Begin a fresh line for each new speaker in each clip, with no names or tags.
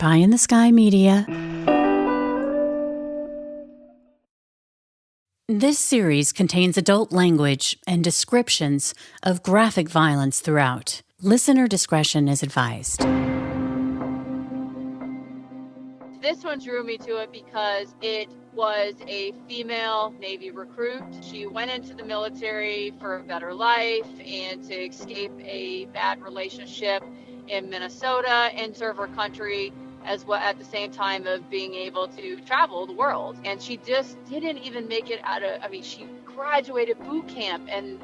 Pie in the Sky Media. This series contains adult language and descriptions of graphic violence throughout. Listener discretion is advised.
This one drew me to it because it was a female Navy recruit. She went into the military for a better life and to escape a bad relationship in Minnesota and serve her country as well at the same time of being able to travel the world. And she just didn't even make it out of, she graduated boot camp and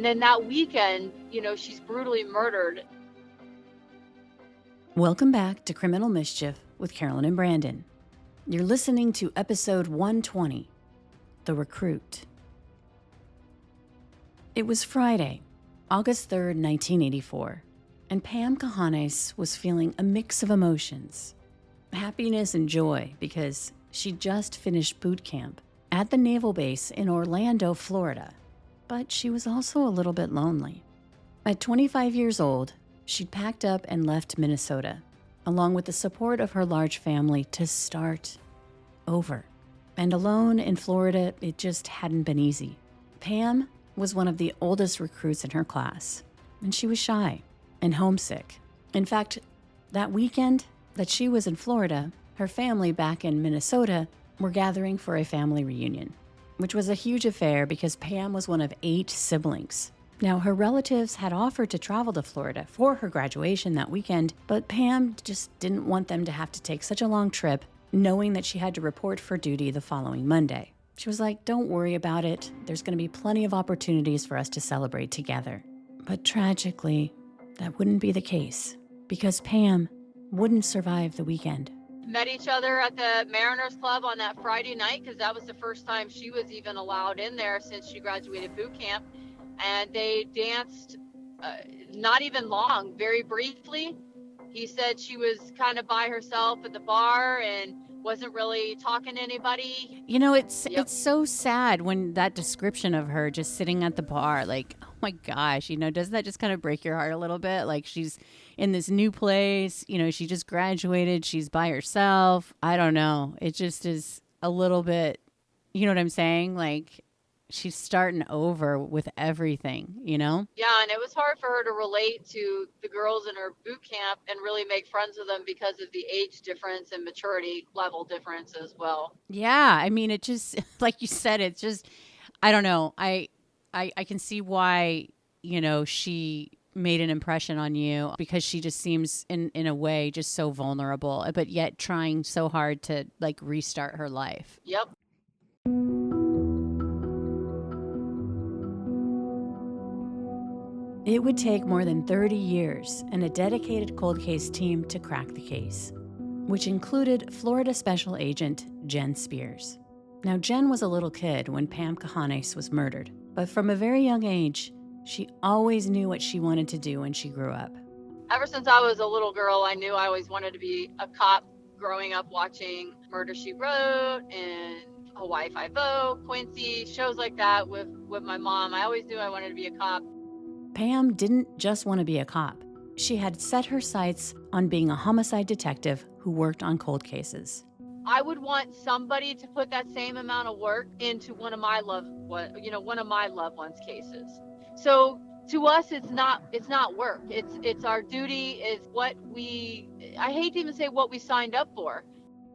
then that weekend, she's brutally murdered.
Welcome back to Criminal Mischief with Carolyn and Branden. You're listening to episode 120, The Recruit. It was Friday, August 3rd, 1984, and Pam Cahanes was feeling a mix of emotions, happiness and joy, because she just finished boot camp at the naval base in Orlando, Florida. But she was also a little bit lonely. At 25 years old, she'd packed up and left Minnesota, along with the support of her large family, to start over. And alone in Florida, it just hadn't been easy. Pam was one of the oldest recruits in her class, and she was shy and homesick. In fact, that weekend that she was in Florida, her family back in Minnesota were gathering for a family reunion, which was a huge affair because Pam was one of 8 siblings. Now, her relatives had offered to travel to Florida for her graduation that weekend, but Pam just didn't want them to have to take such a long trip, knowing that she had to report for duty the following Monday. She was like, "Don't worry about it. There's going to be plenty of opportunities for us to celebrate together." But tragically, that wouldn't be the case, because Pam wouldn't survive the weekend.
Met each other at the Mariners Club on that Friday night because that was the first time she was even allowed in there since she graduated boot camp. And they danced not even long, very briefly. He said she was kind of by herself at the bar and wasn't really talking to anybody.
It's so sad when that description of her just sitting at the bar, like, oh my gosh, doesn't that just kind of break your heart a little bit? Like, she's in this new place, she just graduated, she's by herself. I don't know. It just is a little bit, you know what I'm saying? Like, she's starting over with everything, Yeah,
and it was hard for her to relate to the girls in her boot camp and really make friends with them because of the age difference and maturity level difference as well.
Yeah, it just, like you said, it's just, I don't know. I can see why, she made an impression on you, because she just seems in a way just so vulnerable, but yet trying so hard to like restart her life.
Yep.
It would take more than 30 years and a dedicated cold case team to crack the case, which included Florida Special Agent Jen Spears. Now, Jen was a little kid when Pam Cahanes was murdered, but from a very young age, she always knew what she wanted to do when she grew up.
Ever since I was a little girl, I knew I always wanted to be a cop. Growing up watching Murder, She Wrote and Hawaii Five-0, Quincy, shows like that with my mom, I always knew I wanted to be a cop.
Pam didn't just want to be a cop. She had set her sights on being a homicide detective who worked on cold cases.
I would want somebody to put that same amount of work into one of my loved ones' cases. So to us, it's not work. It's our duty. It's what I hate to even say what we signed up for.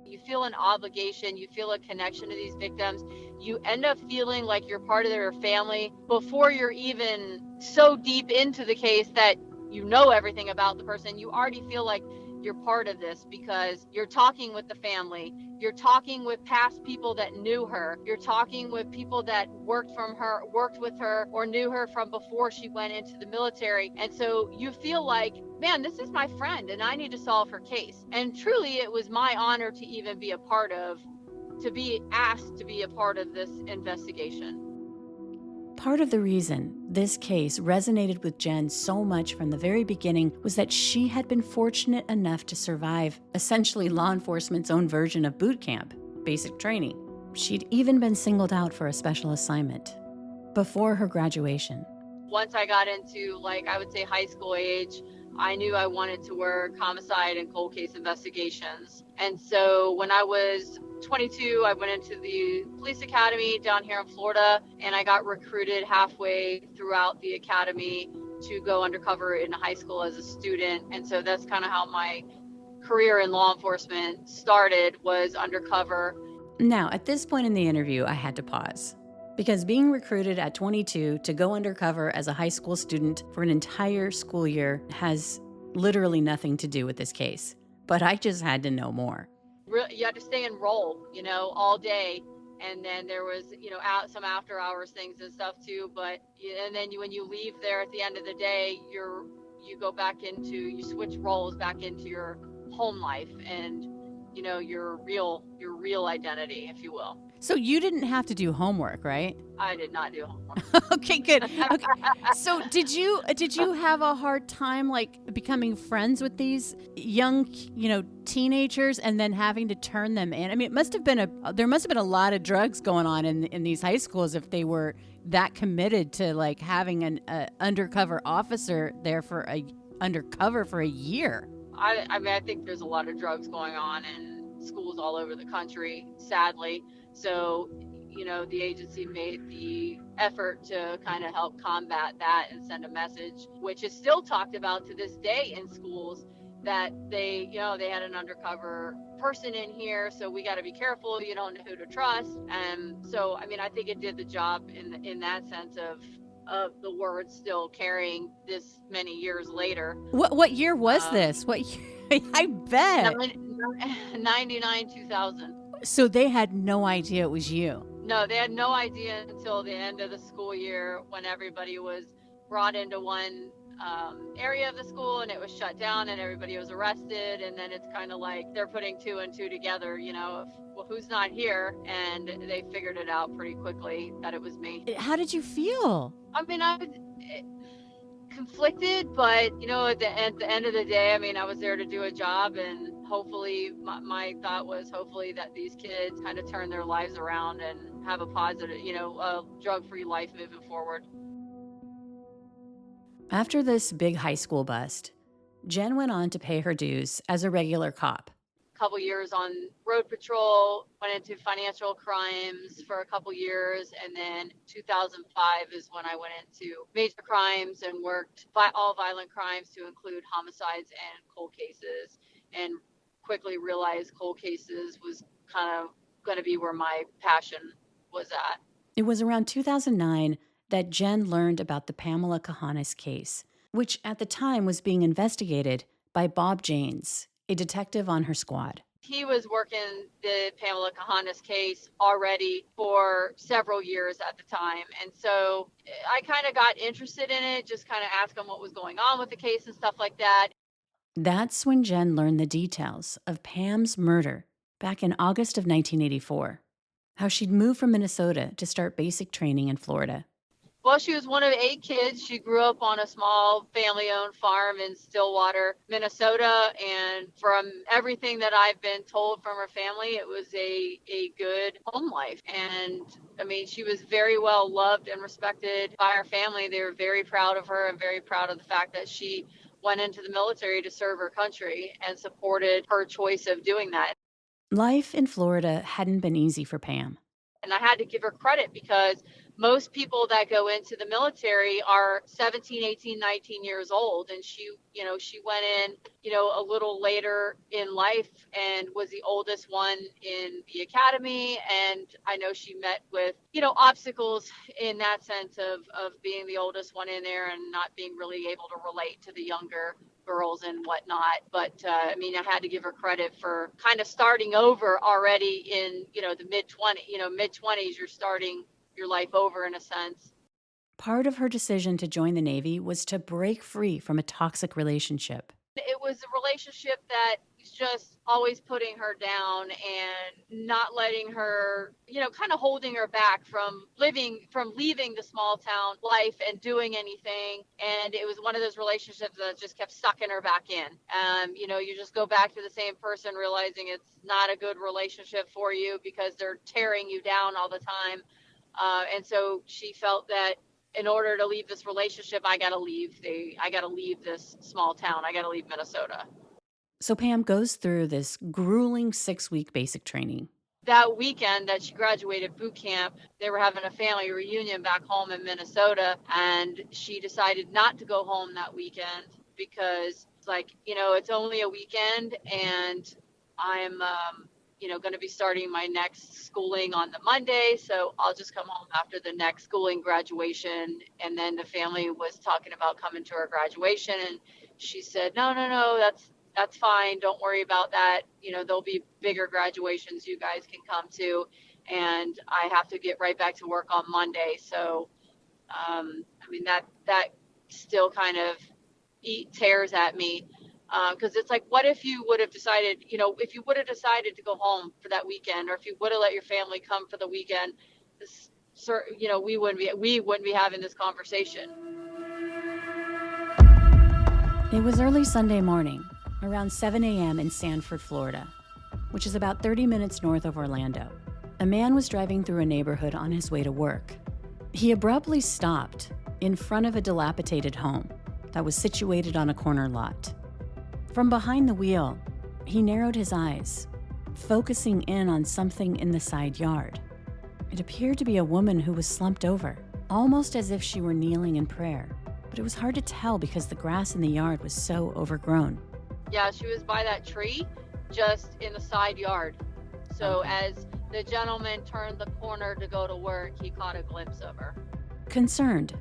You feel an obligation, you feel a connection to these victims. You end up feeling like you're part of their family before you're even so deep into the case that you know everything about the person. You already feel like you're part of this because you're talking with the family. You're talking with past people that knew her. You're talking with people that worked with her, or knew her from before she went into the military. And so you feel like, man, this is my friend and I need to solve her case. And truly, it was my honor to even be asked to be a part of this investigation.
Part of the reason this case resonated with Jen so much from the very beginning was that she had been fortunate enough to survive essentially law enforcement's own version of boot camp, basic training. She'd even been singled out for a special assignment before her graduation.
Once I got into, I would say high school age, I knew I wanted to work homicide and cold case investigations. And so when I was 22, I went into the police academy down here in Florida, and I got recruited halfway throughout the academy to go undercover in high school as a student. And so that's kind of how my career in law enforcement started, was undercover.
Now, at this point in the interview, I had to pause. Because being recruited at 22 to go undercover as a high school student for an entire school year has literally nothing to do with this case. But I just had to know more.
You had to stay and roll, all day. And then there was, some after hours things and stuff too. But, and then when you leave there at the end of the day, you switch roles back into your home life and, your real identity, if you will.
So you didn't have to do homework, right?
I did not do homework.
Okay, good. Okay. So did you have a hard time becoming friends with these young, teenagers and then having to turn them in? I mean, there must have been a lot of drugs going on in these high schools if they were that committed to having an undercover officer there undercover for a year.
I think there's a lot of drugs going on in schools all over the country, sadly. So, the agency made the effort to kind of help combat that and send a message, which is still talked about to this day in schools, that they had an undercover person in here, so we got to be careful. You don't know who to trust. And so, I think it did the job in that sense of the word still carrying this many years later.
What year was this? What year? I bet.
99, 2000.
So they had no idea it was you.
No, they had no idea until the end of the school year, when everybody was brought into one area of the school and it was shut down and everybody was arrested. And then it's kind of like they're putting two and two together, who's not here? And they figured it out pretty quickly that it was me.
How did you feel?
I was conflicted, but at the end of the day, I was there to do a job, and hopefully my thought was hopefully that these kids kind of turn their lives around and have a positive, a drug-free life moving forward.
After this big high school bust, Jen went on to pay her dues as a regular cop.
Couple years on road patrol, went into financial crimes for a couple years, and then 2005 is when I went into major crimes and worked all violent crimes to include homicides and cold cases, and quickly realized cold cases was kind of going to be where my passion was at.
It was around 2009 that Jen learned about the Pamela Kahanis case, which at the time was being investigated by Bob Janes, a detective on her squad.
He was working the Pamela Kahanis case already for several years at the time. And so I kind of got interested in it, just kind of asked him what was going on with the case and stuff like that.
That's when Jen learned the details of Pam's murder back in August of 1984, how she'd moved from Minnesota to start basic training in Florida.
Well, she was one of 8 kids. She grew up on a small family-owned farm in Stillwater, Minnesota. And from everything that I've been told from her family, it was a good home life. And she was very well loved and respected by her family. They were very proud of her and very proud of the fact that she went into the military to serve her country and supported her choice of doing that.
Life in Florida hadn't been easy for Pam.
And I had to give her credit, because most people that go into the military are 17, 18, 19 years old. And she went in, a little later in life and was the oldest one in the academy. And I know she met with, obstacles in that sense of being the oldest one in there and not being really able to relate to the younger girls and whatnot. But I had to give her credit for kind of starting over already in, the mid-20s, you're starting your life over in a sense.
Part of her decision to join the Navy was to break free from a toxic relationship.
It was a relationship that was just always putting her down and not letting her, kind of holding her back from leaving the small town life and doing anything. And it was one of those relationships that just kept sucking her back in. You just go back to the same person, realizing it's not a good relationship for you because they're tearing you down all the time. And so she felt that in order to leave this relationship, I got to leave this small town. I got to leave Minnesota.
So Pam goes through this grueling 6-week basic training.
That weekend that she graduated boot camp, they were having a family reunion back home in Minnesota, and she decided not to go home that weekend because it's like, it's only a weekend, and I'm, going to be starting my next schooling on the Monday, so I'll just come home after the next schooling graduation. And then the family was talking about coming to her graduation, and she said, no, that's fine. Don't worry about that. There'll be bigger graduations you guys can come to. And I have to get right back to work on Monday. So, that still kind of tears at me. Because it's like, what if you would have decided, if you would have decided to go home for that weekend, or if you would have let your family come for the weekend, we wouldn't be having this conversation.
It was early Sunday morning, around 7 a.m. in Sanford, Florida, which is about 30 minutes north of Orlando. A man was driving through a neighborhood on his way to work. He abruptly stopped in front of a dilapidated home that was situated on a corner lot. From behind the wheel, he narrowed his eyes, focusing in on something in the side yard. It appeared to be a woman who was slumped over, almost as if she were kneeling in prayer, but it was hard to tell because the grass in the yard was so overgrown.
Yeah, she was by that tree, just in the side yard. So as the gentleman turned the corner to go to work, he caught a glimpse of her.
Concerned,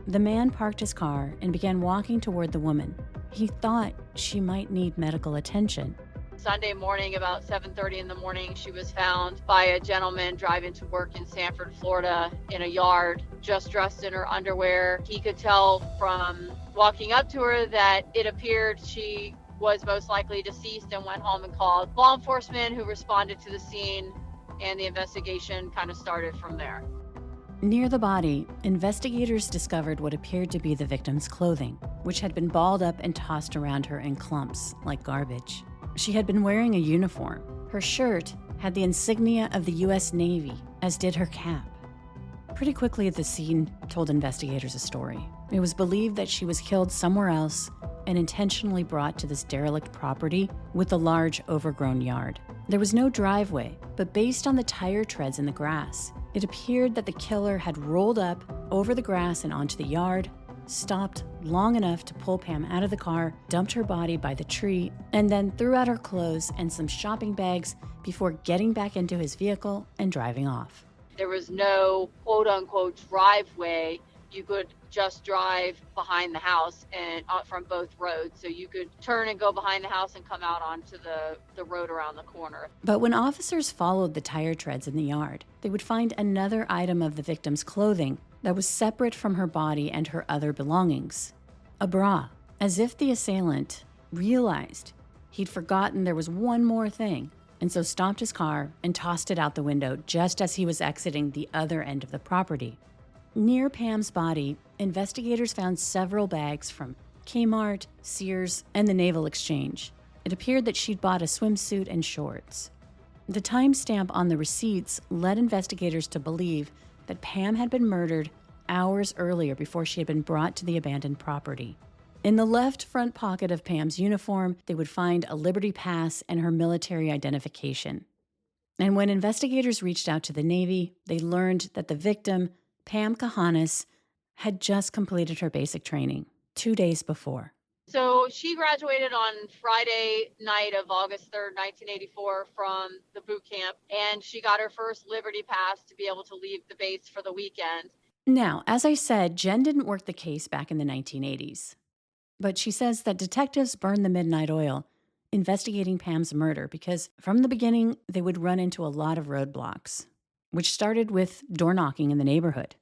the man parked his car and began walking toward the woman. He thought she might need medical attention.
Sunday morning, about 7:30 in the morning, she was found by a gentleman driving to work in Sanford, Florida, in a yard, just dressed in her underwear. He could tell from walking up to her that it appeared she was most likely deceased, and went home and called law enforcement, who responded to the scene, and the investigation kind of started from there.
Near the body, investigators discovered what appeared to be the victim's clothing, which had been balled up and tossed around her in clumps, like garbage. She had been wearing a uniform. Her shirt had the insignia of the U.S. Navy, as did her cap. Pretty quickly, the scene told investigators a story. It was believed that she was killed somewhere else and intentionally brought to this derelict property with a large, overgrown yard. There was no driveway, but based on the tire treads in the grass, it appeared that the killer had rolled up over the grass and onto the yard, stopped long enough to pull Pam out of the car, dumped her body by the tree, and then threw out her clothes and some shopping bags before getting back into his vehicle and driving off.
There was no quote-unquote driveway. You could just drive behind the house and from both roads. So you could turn and go behind the house and come out onto the road around the corner.
But when officers followed the tire treads in the yard, they would find another item of the victim's clothing that was separate from her body and her other belongings. A bra, as if the assailant realized he'd forgotten there was one more thing, and so stopped his car and tossed it out the window just as he was exiting the other end of the property. Near Pam's body, investigators found several bags from Kmart, Sears, and the Naval Exchange. It appeared that she'd bought a swimsuit and shorts. The timestamp on the receipts led investigators to believe that Pam had been murdered hours earlier before she had been brought to the abandoned property. In the left front pocket of Pam's uniform, they would find a Liberty Pass and her military identification. And when investigators reached out to the Navy, they learned that the victim, Pam Kahanas, had just completed her basic training 2 days before.
So she graduated on Friday night of August 3rd, 1984 from the boot camp, and she got her first Liberty Pass to be able to leave the base for the weekend.
Now, as I said, Jen didn't work the case back in the 1980s. But she says that detectives burned the midnight oil investigating Pam's murder because from the beginning, they would run into a lot of roadblocks, which started with door knocking in the neighborhood.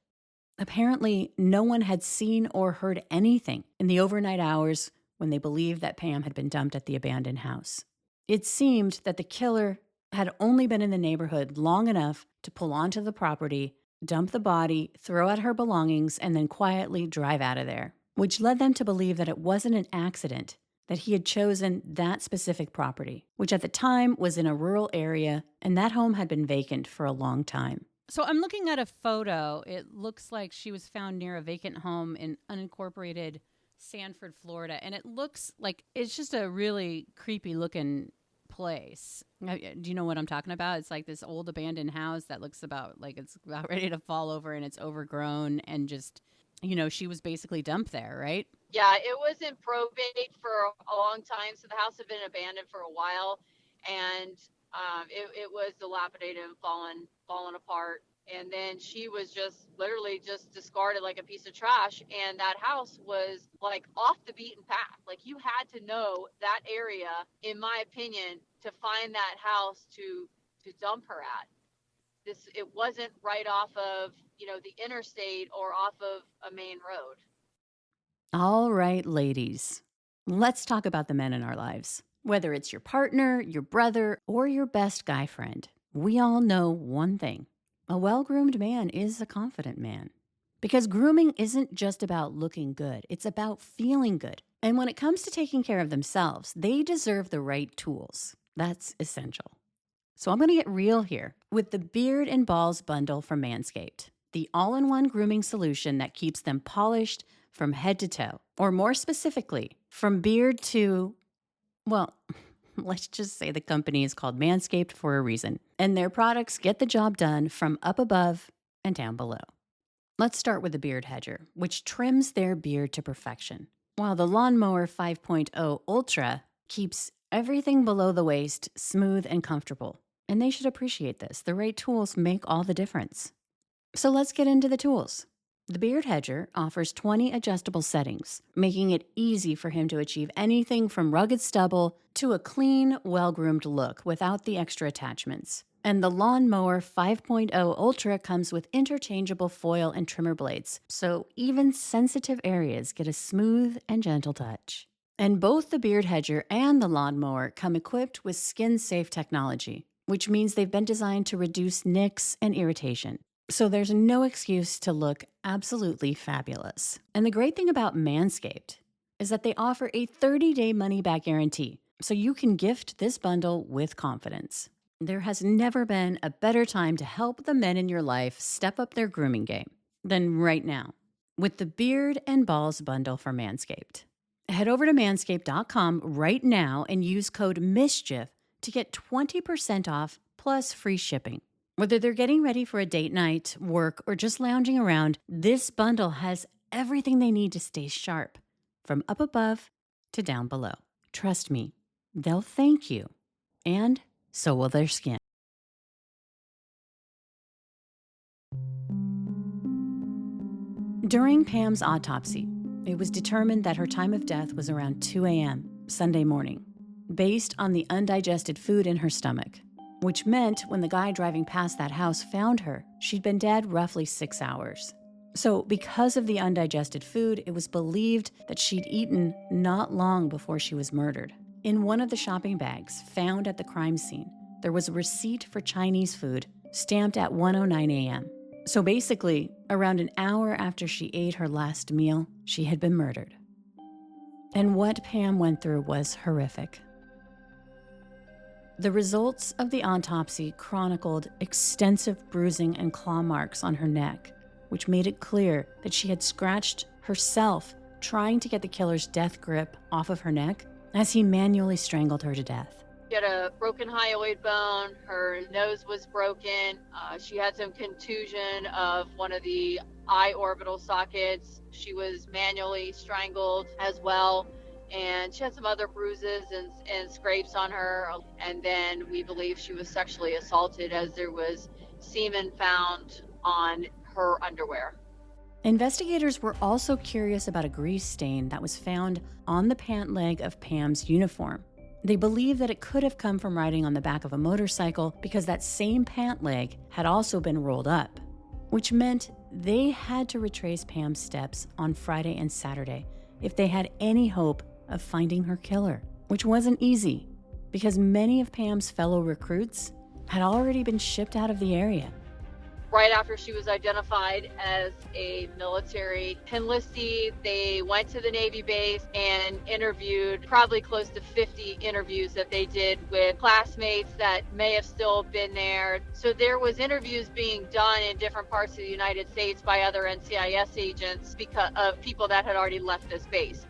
Apparently, no one had seen or heard anything in the overnight hours when they believed that Pam had been dumped at the abandoned house. It seemed that the killer had only been in the neighborhood long enough to pull onto the property, dump the body, throw out her belongings, and then quietly drive out of there, which led them to believe that it wasn't an accident that he had chosen that specific property, which at the time was in a rural area, and that home had been vacant for a long time. So I'm looking at a photo. It looks like she was found near a vacant home in unincorporated Sanford, Florida. And it looks like it's just a really creepy looking place. Do you know what I'm talking about? It's like this old abandoned house that looks about like it's about ready to fall over, and it's overgrown, and just, she was basically dumped there, right?
Yeah, it was in probate for a long time. So the house had been abandoned for a while, and it was dilapidated and fallen apart. And then she was just literally just discarded like a piece of trash. And that house was like off the beaten path. Like you had to know that area, in my opinion, to find that house to dump her at. It wasn't right off of, the interstate or off of a main road.
All right, ladies, let's talk about the men in our lives. Whether it's your partner, your brother, or your best guy friend, we all know one thing. A well-groomed man is a confident man. Because grooming isn't just about looking good, it's about feeling good. And when it comes to taking care of themselves, they deserve the right tools. That's essential. So I'm going to get real here with the Beard and Balls bundle from Manscaped, the all-in-one grooming solution that keeps them polished from head to toe, or more specifically, from beard to, well, let's just say the company is called Manscaped for a reason, and their products get the job done from up above and down below. Let's start with the Beard Hedger, which trims their beard to perfection, while the Lawnmower 5.0 Ultra keeps everything below the waist smooth and comfortable. And they should appreciate this. The right tools make all the difference. So let's get into the tools. The Beard Hedger offers 20 adjustable settings, making it easy for him to achieve anything from rugged stubble to a clean, well-groomed look without the extra attachments. And the Lawnmower 5.0 Ultra comes with interchangeable foil and trimmer blades, so even sensitive areas get a smooth and gentle touch. And both the Beard Hedger and the Lawnmower come equipped with skin-safe technology, which means they've been designed to reduce nicks and irritation. So there's no excuse to look absolutely fabulous. And the great thing about Manscaped is that they offer a 30-day money-back guarantee, so you can gift this bundle with confidence. There has never been a better time to help the men in your life step up their grooming game than right now with the Beard and Balls bundle for Manscaped. Head over to manscaped.com right now and use code MISCHIEF to get 20% off plus free shipping. Whether they're getting ready for a date night, work, or just lounging around, this bundle has everything they need to stay sharp, from up above to down below. Trust me, they'll thank you, and so will their skin. During Pam's autopsy, it was determined that her time of death was around 2 a.m. Sunday morning, based on the undigested food in her stomach, which meant when the guy driving past that house found her, she'd been dead roughly 6 hours. So because of the undigested food, it was believed that she'd eaten not long before she was murdered. In one of the shopping bags found at the crime scene, there was a receipt for Chinese food stamped at 1:09 a.m. So basically, around an hour after she ate her last meal, she had been murdered. And what Pam went through was horrific. The results of the autopsy chronicled extensive bruising and claw marks on her neck, which made it clear that she had scratched herself trying to get the killer's death grip off of her neck as he manually strangled her to death.
She had a broken hyoid bone, her nose was broken, she had some contusion of one of the eye orbital sockets, she was manually strangled as well, and she had some other bruises and scrapes on her, and then we believe she was sexually assaulted as there was semen found on her underwear.
Investigators were also curious about a grease stain that was found on the pant leg of Pam's uniform. They believe that it could have come from riding on the back of a motorcycle because that same pant leg had also been rolled up, which meant they had to retrace Pam's steps on Friday and Saturday if they had any hope of finding her killer, which wasn't easy because many of Pam's fellow recruits had already been shipped out of the area.
right after she was identified as a military enlistee, they went to the Navy base and interviewed probably close to 50 interviews that they did with classmates that may have still been there. So there was interviews being done in different parts of the United States by other NCIS agents because of people that had already left this base.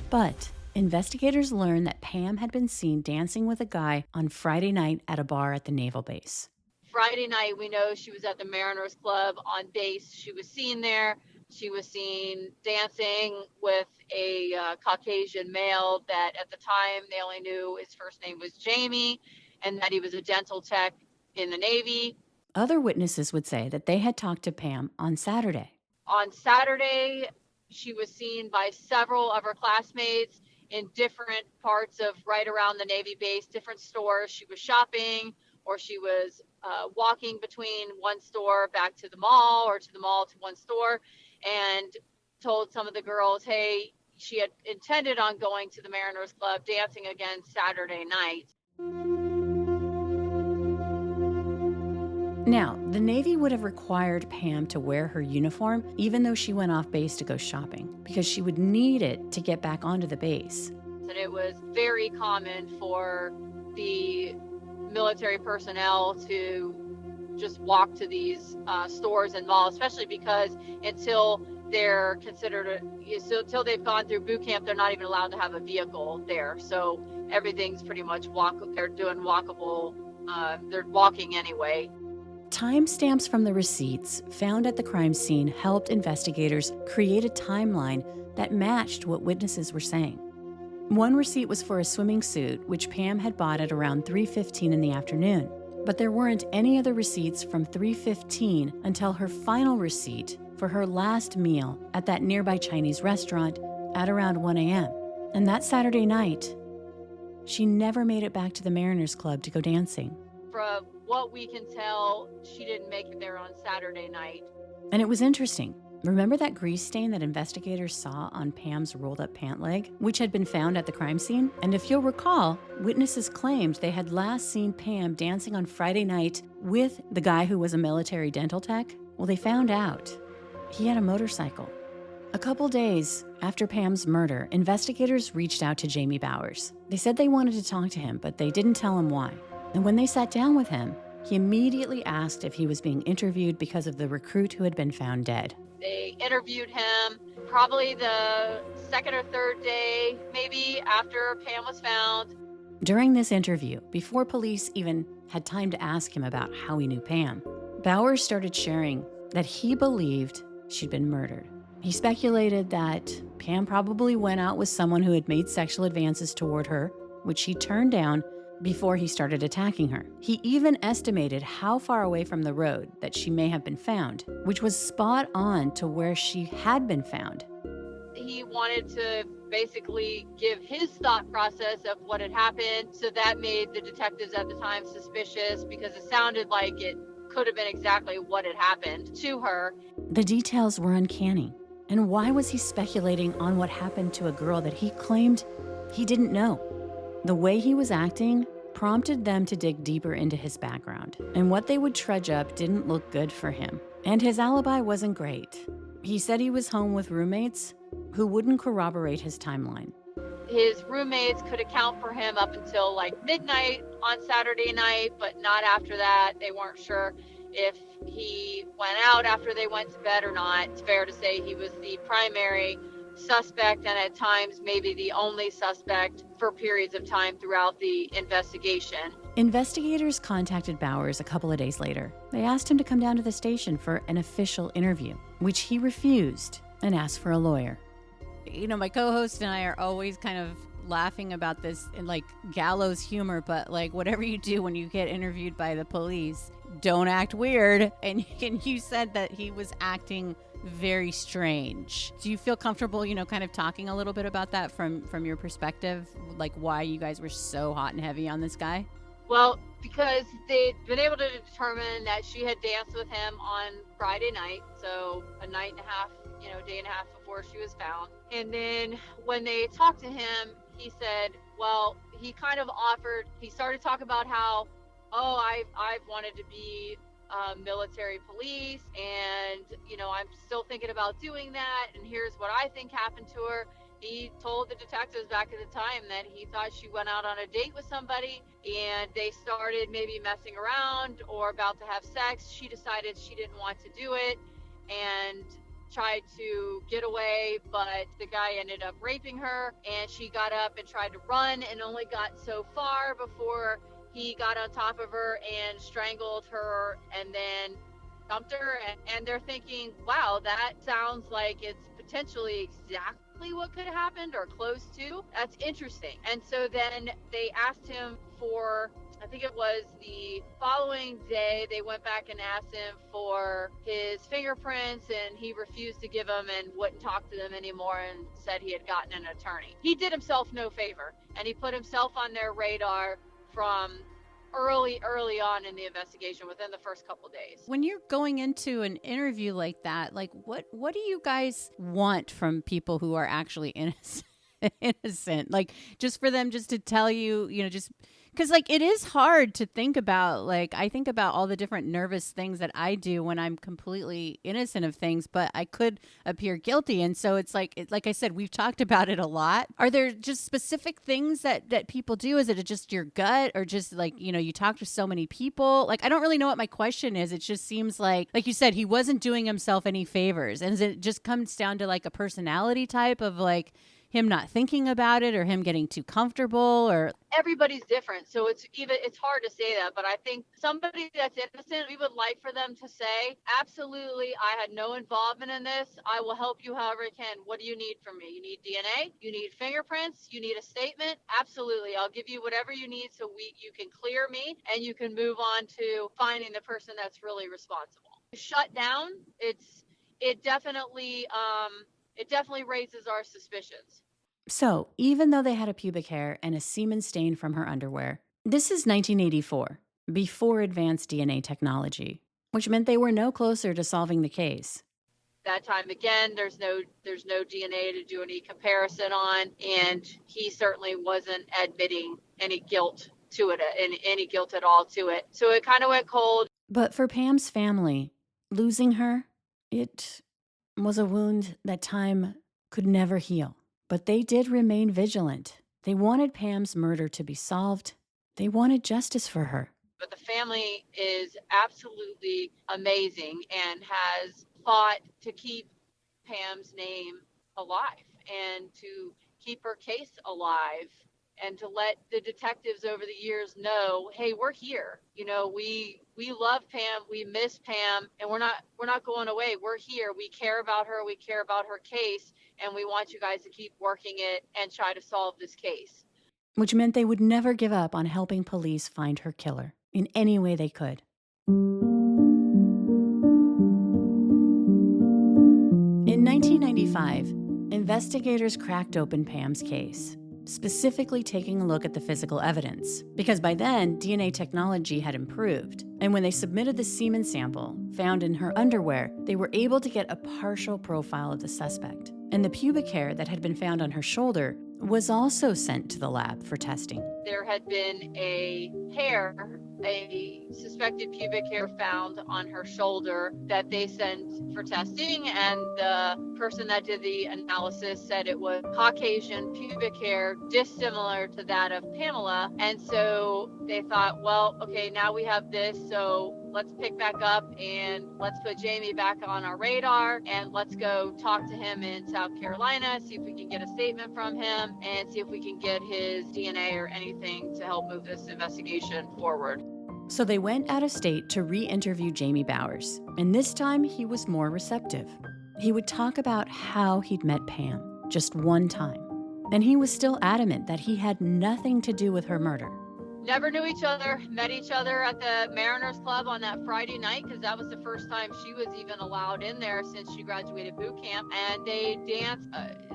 But investigators learned that Pam had been seen dancing with a guy on Friday night at a bar at the naval base.
Friday night, we know she was at the Mariners Club on base. She was seen there. She was seen dancing with a Caucasian male that at the time they only knew his first name was Jamie and that he was a dental tech in the Navy.
Other witnesses would say that they had talked to Pam on Saturday.
On Saturday, she was seen by several of her classmates in different parts of right around the Navy base, different stores. She was shopping, or she was walking between one store back to the mall, or to the mall to one store, and told some of the girls, hey, she had intended on going to the Mariners Club, dancing again Saturday night.
Now, the Navy would have required Pam to wear her uniform even though she went off base to go shopping, because she would need it to get back onto the base.
And it was very common for the military personnel to just walk to these stores and malls, especially because until they're considered, until they've gone through boot camp, they're not even allowed to have a vehicle there. So everything's pretty much they're doing walkable, they're walking anyway.
Timestamps from the receipts found at the crime scene helped investigators create a timeline that matched what witnesses were saying. One receipt was for a swimming suit, which Pam had bought at around 3:15 in the afternoon. But there weren't any other receipts from 3:15 until her final receipt for her last meal at that nearby Chinese restaurant at around 1 a.m. And that Saturday night, she never made it back to the Mariners Club to go dancing.
From what we can tell, she didn't make it there on Saturday night.
And it was interesting. Remember that grease stain that investigators saw on Pam's rolled up pant leg, which had been found at the crime scene? And if you'll recall, witnesses claimed they had last seen Pam dancing on Friday night with the guy who was a military dental tech. Well, they found out he had a motorcycle. A couple days after Pam's murder, investigators reached out to Jamie Bowers. They said they wanted to talk to him, but they didn't tell him why. And when they sat down with him, he immediately asked if he was being interviewed because of the recruit who had been found dead.
They interviewed him probably the second or third day, maybe after Pam was found.
During this interview, before police even had time to ask him about how he knew Pam, Bowers started sharing that he believed she'd been murdered. He speculated that Pam probably went out with someone who had made sexual advances toward her, which she turned down before he started attacking her. He even estimated how far away from the road that she may have been found, which was spot on to where she had been found.
He wanted to basically give his thought process of what had happened, so that made the detectives at the time suspicious because it sounded like it could have been exactly what had happened to her.
The details were uncanny. And why was he speculating on what happened to a girl that he claimed he didn't know? The way he was acting prompted them to dig deeper into his background, and what they would trudge up didn't look good for him. And his alibi wasn't great. He said he was home with roommates who wouldn't corroborate his timeline.
His roommates could account for him up until like midnight on Saturday night, but not after that. They weren't sure if he went out after they went to bed or not. It's fair to say he was the primary suspect and at times maybe the only suspect for periods of time throughout the investigation.
Investigators contacted Bowers a couple of days later. They asked him to come down to the station for an official interview, which he refused and asked for a lawyer.
You know, my co-host and I are always kind of laughing about this in like gallows humor, but like whatever you do when you get interviewed by the police, don't act weird. And you said that he was acting very strange. Do you feel comfortable, kind of talking a little bit about that from your perspective, like why you guys were so hot and heavy on this guy?
Well, because they'd been able to determine that she had danced with him on Friday night, so a night and a half, day and a half before she was found. And then when they talked to him, he said, well, he kind of offered, he started talking about how, I've wanted to be military police, and I'm still thinking about doing that, and here's what I think happened to her. He told the detectives back at the time that he thought she went out on a date with somebody and they started maybe messing around or about to have sex. She decided she didn't want to do it and tried to get away, but the guy ended up raping her, and she got up and tried to run and only got so far before he got on top of her and strangled her and then dumped her. And they're thinking, wow, that sounds like it's potentially exactly what could have happened or close to. That's interesting. And so then they asked him for, I think it was the following day, they went back and asked him for his fingerprints, and he refused to give them and wouldn't talk to them anymore and said he had gotten an attorney. He did himself no favor, and he put himself on their radar from early on in the investigation, within the first couple days.
When you're going into an interview like that, like what do you guys want from people who are actually innocent? Like, just for them just to tell you, just because, like, it is hard to think about. Like, I think about all the different nervous things that I do when I'm completely innocent of things, but I could appear guilty. And so it's like I said, we've talked about it a lot. Are there just specific things that people do? Is it just your gut, or just like, you talk to so many people? Like, I don't really know what my question is. It just seems like you said, he wasn't doing himself any favors. And it just comes down to like a personality type of like, him not thinking about it, or him getting too comfortable, or
everybody's different. So it's hard to say that, but I think somebody that's innocent, we would like for them to say, absolutely, I had no involvement in this. I will help you however I can. What do you need from me? You need DNA? You need fingerprints? You need a statement? Absolutely. I'll give you whatever you need so you can clear me and you can move on to finding the person that's really responsible. Shut down, it definitely raises our suspicions.
So, even though they had a pubic hair and a semen stain from her underwear, this is 1984, before advanced DNA technology, which meant they were no closer to solving the case.
That time again, there's no DNA to do any comparison on, and he certainly wasn't admitting any guilt to it, any guilt at all to it. So it kind of went cold.
But for Pam's family, losing her, it was a wound that time could never heal. But they did remain vigilant. They wanted Pam's murder to be solved. They wanted justice for her.
But the family is absolutely amazing and has fought to keep Pam's name alive and to keep her case alive and to let the detectives over the years know, hey, we're here. We love Pam, we miss Pam, and we're not going away. We're here. We care about her. We care about her case, and we want you guys to keep working it and try to solve this case.
Which meant they would never give up on helping police find her killer in any way they could. In 1995, investigators cracked open Pam's case, specifically taking a look at the physical evidence, because by then, DNA technology had improved. And when they submitted the semen sample found in her underwear, they were able to get a partial profile of the suspect. And the pubic hair that had been found on her shoulder was also sent to the lab for testing.
There had been a suspected pubic hair found on her shoulder that they sent for testing, and the person that did the analysis said it was Caucasian pubic hair, dissimilar to that of Pamela. And so they thought, well, okay, now we have this, so let's pick back up and let's put Jamie back on our radar, and let's go talk to him in South Carolina, see if we can get a statement from him and see if we can get his DNA or anything to help move this investigation forward.
So they went out of state to re-interview Jamie Bowers, and this time he was more receptive. He would talk about how he'd met Pam just one time, and he was still adamant that he had nothing to do with her murder.
Never knew each other, met each other at the Mariners Club on that Friday night, because that was the first time she was even allowed in there since she graduated boot camp. And they danced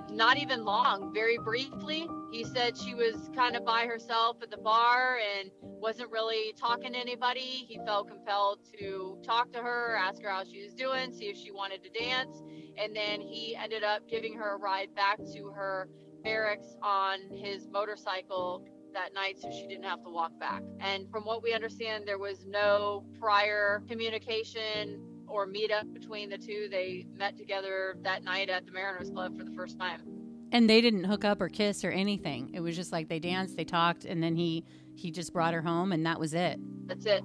not even long, very briefly. He said she was kind of by herself at the bar and wasn't really talking to anybody. He felt compelled to talk to her, ask her how she was doing, see if she wanted to dance. And then he ended up giving her a ride back to her barracks on his motorcycle, that night so she didn't have to walk back. And from what we understand, there was no prior communication or meetup between the two. They met together that night at the Mariners Club for the first time.
And they didn't hook up or kiss or anything. It was just like they danced, they talked, and then he just brought her home, and that was it.
That's it.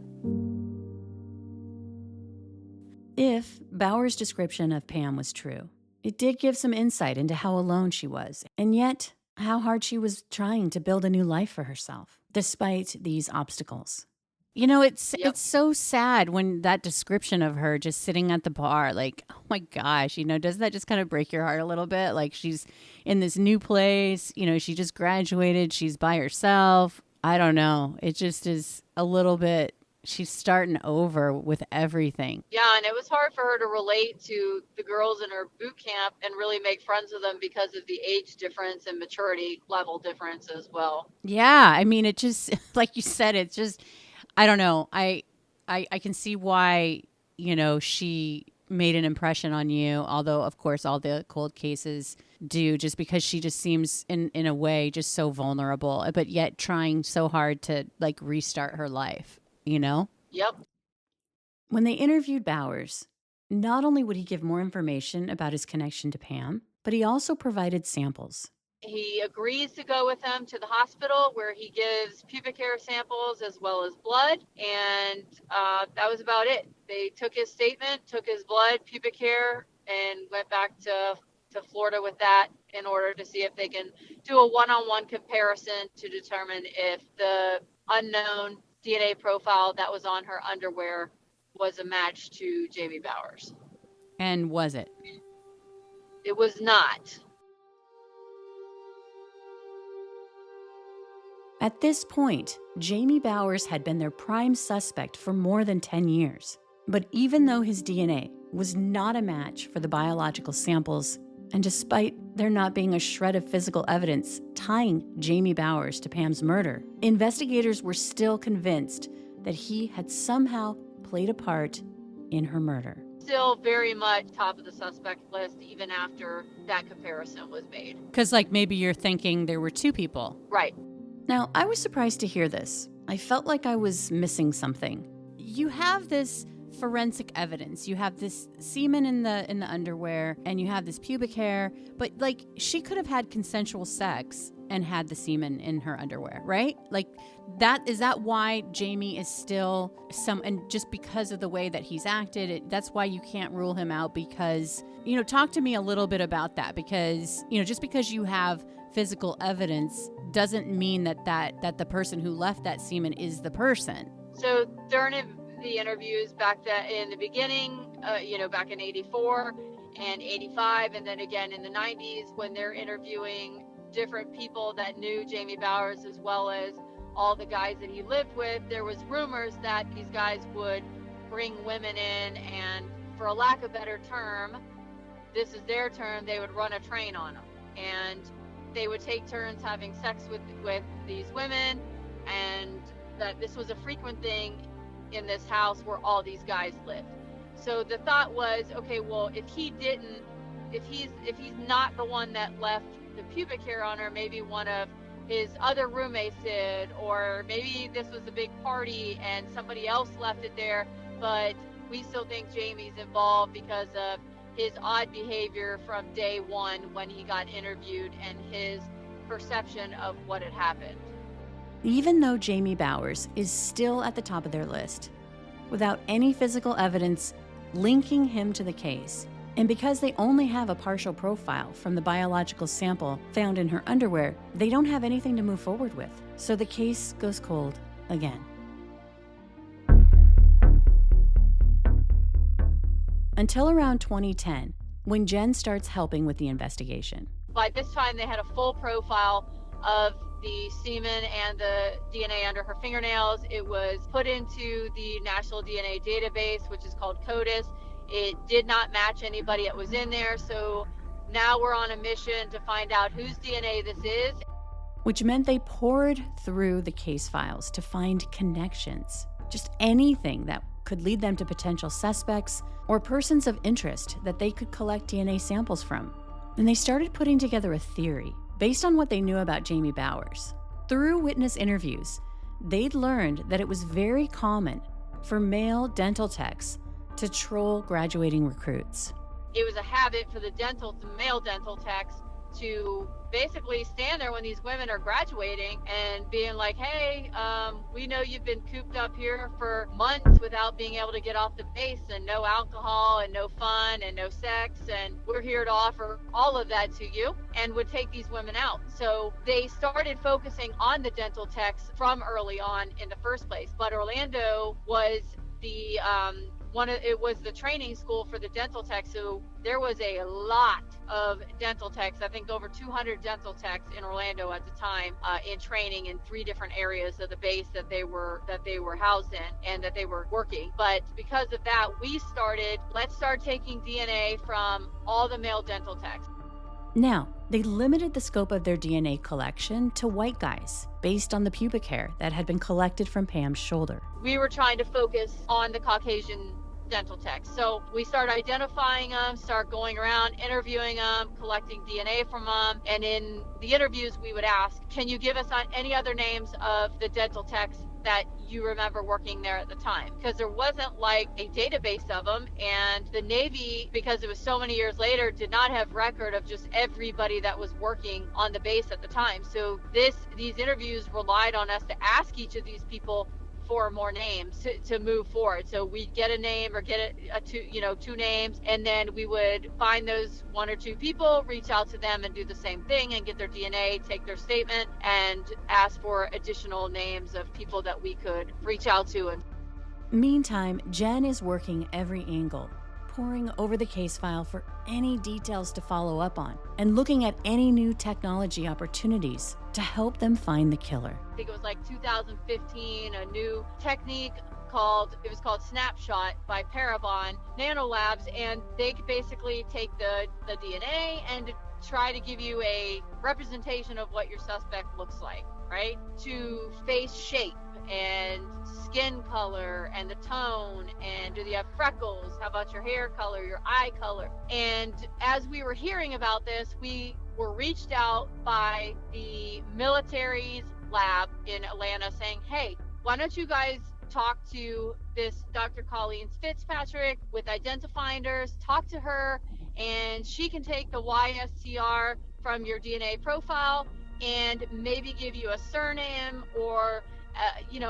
If Bauer's description of Pam was true, it did give some insight into how alone she was, and yet how hard she was trying to build a new life for herself, despite these obstacles.
You know, it's so sad when that description of her just sitting at the bar, like, oh my gosh, you know, doesn't that just kind of break your heart a little bit? Like, she's in this new place, you know, she just graduated, she's by herself. I don't know. It just is a little bit, she's starting over with everything.
Yeah, and it was hard for her to relate to the girls in her boot camp and really make friends with them because of the age difference and maturity level difference as well.
Yeah, I mean, it just, like you said, it's just, I don't know. I can see why, you know, she made an impression on you, although, of course, all the cold cases do, just because she just seems, in a way, just so vulnerable, but yet trying so hard to, like, restart her life, you know?
Yep.
When they interviewed Bowers, not only would he give more information about his connection to Pam, but he also provided samples.
He agrees to go with them to the hospital where he gives pubic hair samples as well as blood. And that was about it. They took his statement, took his blood, pubic hair, and went back to Florida with that in order to see if they can do a one-on-one comparison to determine if the unknown DNA profile that was on her underwear was a match to Jamie Bowers.
And was it?
It was not.
At this point, Jamie Bowers had been their prime suspect for more than 10 years. But even though his DNA was not a match for the biological samples, and despite there not being a shred of physical evidence tying Jamie Bowers to Pam's murder, investigators were still convinced that he had somehow played a part in her murder.
Still very much top of the suspect list even after that comparison was made.
Because, like, maybe you're thinking there were two people.
Right.
Now, I was surprised to hear this. I felt like I was missing something.
You have this forensic evidence. You have this semen in the underwear, and you have this pubic hair, but, like, she could have had consensual sex and had the semen in her underwear, right? Like, is that why Jamie is still and just because of the way that he's acted, that's why you can't rule him out? Because, you know, talk to me a little bit about that, because, you know, just because you have physical evidence doesn't mean that the person who left that semen is the person.
So during the interviews back in the beginning, back in 84 and 85, and then again in the 90s, when they're interviewing different people that knew Jamie Bowers as well as all the guys that he lived with, there was rumors that these guys would bring women in and, for a lack of a better term, this is their term, they would run a train on them. And they would take turns having sex with these women, and that this was a frequent thing in this house where all these guys lived. So the thought was, okay, well, if he's not the one that left the pubic hair on her, maybe one of his other roommates did, or maybe this was a big party and somebody else left it there, but we still think Jamie's involved because of his odd behavior from day one when he got interviewed and his perception of what had happened.
Even though Jamie Bowers is still at the top of their list, without any physical evidence linking him to the case, and because they only have a partial profile from the biological sample found in her underwear, they don't have anything to move forward with. So the case goes cold again. Until around 2010, when Jen starts helping with the investigation.
By this time, they had a full profile of the semen and the DNA under her fingernails. It was put into the National DNA Database, which is called CODIS. It did not match anybody that was in there, so now we're on a mission to find out whose DNA this is.
Which meant they poured through the case files to find connections, just anything that could lead them to potential suspects or persons of interest that they could collect DNA samples from. And they started putting together a theory based on what they knew about Jamie Bowers. Through witness interviews, they'd learned that it was very common for male dental techs to troll graduating recruits.
It was a habit for the male dental techs to basically stand there when these women are graduating and being like, hey, we know you've been cooped up here for months without being able to get off the base, and no alcohol and no fun and no sex, and we're here to offer all of that to you, and would take these women out. So they started focusing on the dental techs from early on in the first place. But Orlando was the it was the training school for the dental techs, so there was a lot of dental techs. I think over 200 dental techs in Orlando at the time, in training in 3 different areas of the base that they were housed in and that they were working. But because of that, we started, let's start taking DNA from all the male dental techs.
Now, they limited the scope of their DNA collection to white guys based on the pubic hair that had been collected from Pam's shoulder.
We were trying to focus on the Caucasian dental techs. So we start identifying them, start going around, interviewing them, collecting DNA from them. And in the interviews, we would ask, can you give us any other names of the dental techs that you remember working there at the time? Because there wasn't like a database of them, and the Navy, because it was so many years later, did not have record of just everybody that was working on the base at the time. So these interviews relied on us to ask each of these people for more names to move forward. So we'd get a name or get two names, and then we would find those 1 or 2 people, reach out to them and do the same thing and get their DNA, take their statement, and ask for additional names of people that we could reach out to.
Meantime, Jen is working every angle, poring over the case file for any details to follow up on and looking at any new technology opportunities to help them find the killer.
I think it was like 2015, a new technique called Snapshot by Parabon Nanolabs, and they could basically take the DNA and try to give you a representation of what your suspect looks like, right? To face shape and skin color and the tone, and do they have freckles? How about your hair color, your eye color? And as we were hearing about this, we were reached out by the military's lab in Atlanta saying, hey, why don't you guys talk to this Dr. Colleen Fitzpatrick with Identifinders, talk to her, and she can take the YSTR from your DNA profile and maybe give you a surname or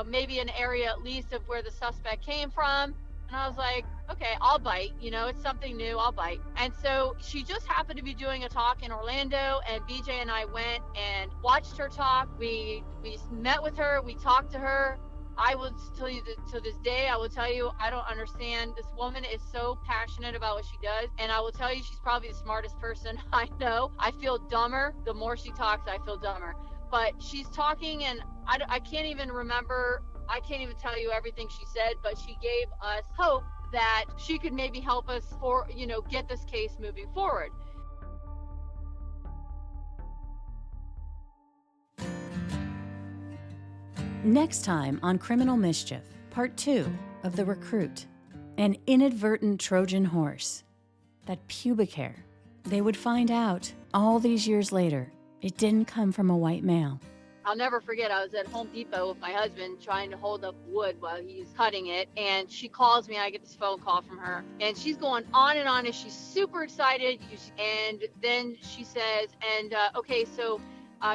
maybe an area at least of where the suspect came from. And I was like, okay, I'll bite. It's something new, I'll bite. And so she just happened to be doing a talk in Orlando, and BJ and I went and watched her talk. We met with her, we talked to her. I will tell you that to this day, I will tell you, I don't understand. This woman is so passionate about what she does. And I will tell you, she's probably the smartest person I know. I feel dumber. The more she talks, I feel dumber. But she's talking, and I can't even remember. I can't even tell you everything she said, but she gave us hope that she could maybe help us get this case moving forward.
Next time on Criminal Mischief, Part 2 of The Recruit, an inadvertent Trojan horse. That pubic hair. They would find out, all these years later, it didn't come from a white male.
I'll never forget, I was at Home Depot with my husband trying to hold up wood while he's cutting it, and she calls me. I get this phone call from her, and she's going on and on, and she's super excited, and then she says, okay, so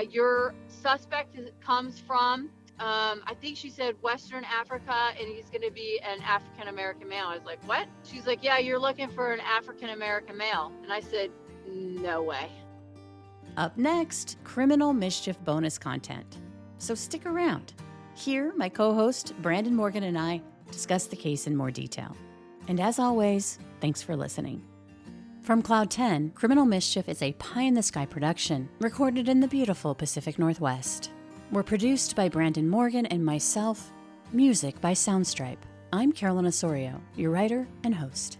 your suspect comes from, I think she said Western Africa, and he's going to be an African-American male. I was like, what? She's like, yeah, you're looking for an African-American male. And I said, no way.
Up next, Criminal Mischief bonus content. So stick around. Here, my co-host Branden Morgan and I discuss the case in more detail. And as always, thanks for listening. From Cloud 10, Criminal Mischief is a pie-in-the-sky production recorded in the beautiful Pacific Northwest. We're produced by Branden Morgan and myself. Music by Soundstripe. I'm Carolyn Osorio, your writer and host.